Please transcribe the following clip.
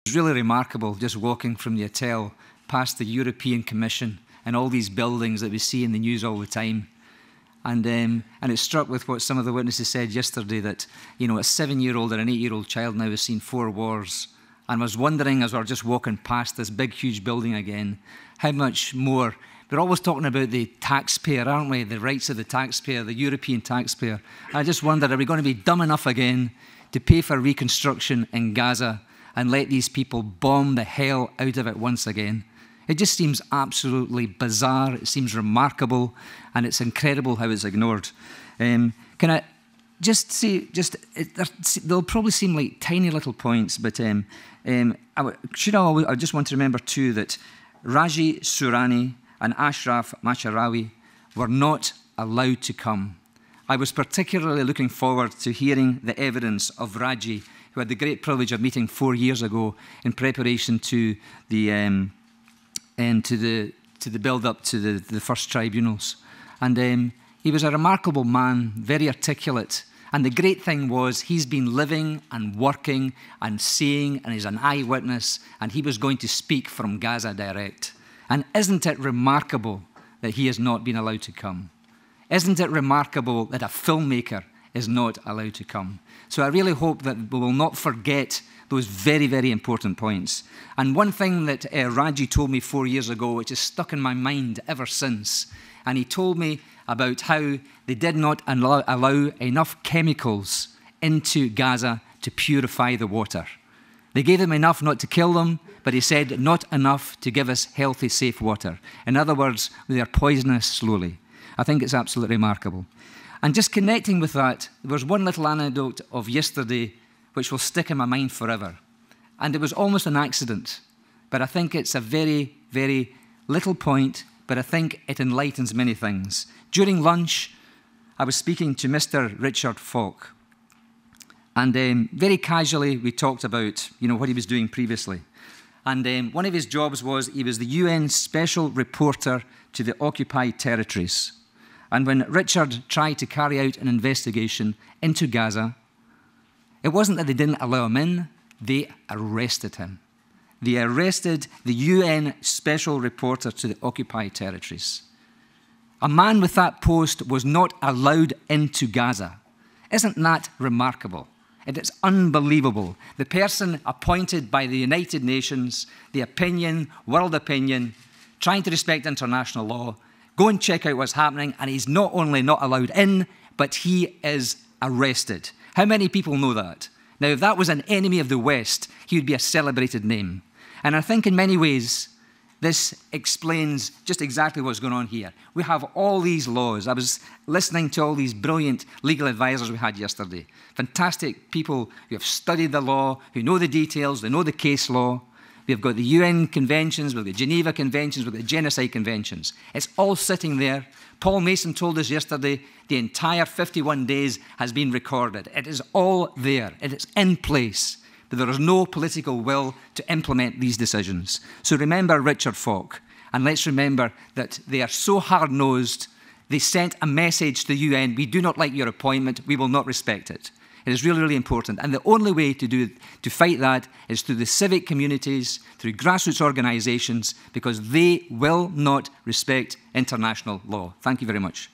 It's really remarkable just walking from the hotel past the European Commission and all these buildings that we see in the news all the time. And it struck with what some of the witnesses said yesterday, that, you know, a 7-year-old and an 8-year-old child now has seen 4 wars, and was wondering, as we were just walking past this big, huge building again, how much more. We're always talking about the taxpayer, aren't we? The rights of the taxpayer, the European taxpayer. I just wondered, are we going to be dumb enough again to pay for reconstruction in Gaza and let these people bomb the hell out of it once again? It just seems absolutely bizarre. It seems remarkable, and it's incredible how it's ignored. Can I just say, they'll probably seem like tiny little points, but I just want to remember too that Raji Sourani and Ashraf Masharawi were not allowed to come. I was particularly looking forward to hearing the evidence of Raji, who had the great privilege of meeting 4 years ago in preparation to the build-up to the first tribunals. And he was a remarkable man, very articulate. And the great thing was he's been living and working and seeing, and he's an eyewitness, and he was going to speak from Gaza direct. And isn't it remarkable that he has not been allowed to come? Isn't it remarkable that a filmmaker is not allowed to come? So I really hope that we will not forget those very, very important points. And one thing that Raji told me 4 years ago, which has stuck in my mind ever since, and he told me about how they did not allow enough chemicals into Gaza to purify the water. They gave them enough not to kill them, but he said not enough to give us healthy, safe water. In other words, they are poisonous slowly. I think it's absolutely remarkable. And just connecting with that, there was one little anecdote of yesterday which will stick in my mind forever. And it was almost an accident, but I think it's a very, very little point, but I think it enlightens many things. During lunch, I was speaking to Mr. Richard Falk, and very casually we talked about, you know, what he was doing previously. And one of his jobs was he was the UN Special Reporter to the occupied territories. And when Richard tried to carry out an investigation into Gaza, it wasn't that they didn't allow him in, they arrested him. They arrested the UN Special Reporter to the occupied territories. A man with that post was not allowed into Gaza. Isn't that remarkable? It is unbelievable. The person appointed by the United Nations, the opinion, world opinion, trying to respect international law, go and check out what's happening, and he's not only not allowed in, but he is arrested. How many people know that? Now, if that was an enemy of the West, he would be a celebrated name. And I think in many ways, this explains just exactly what's going on here. We have all these laws. I was listening to all these brilliant legal advisors we had yesterday. Fantastic people who have studied the law, who know the details, they know the case law. We've got the UN conventions, we've got the Geneva conventions, we've got the genocide conventions. It's all sitting there. Paul Mason told us yesterday the entire 51 days has been recorded. It is all there. It is in place. But there is no political will to implement these decisions. So remember Richard Falk, and let's remember that they are so hard-nosed, they sent a message to the UN, we do not like your appointment, we will not respect it. It is really, really important. And the only way to fight that is through the civic communities, through grassroots organisations, because they will not respect international law. Thank you very much.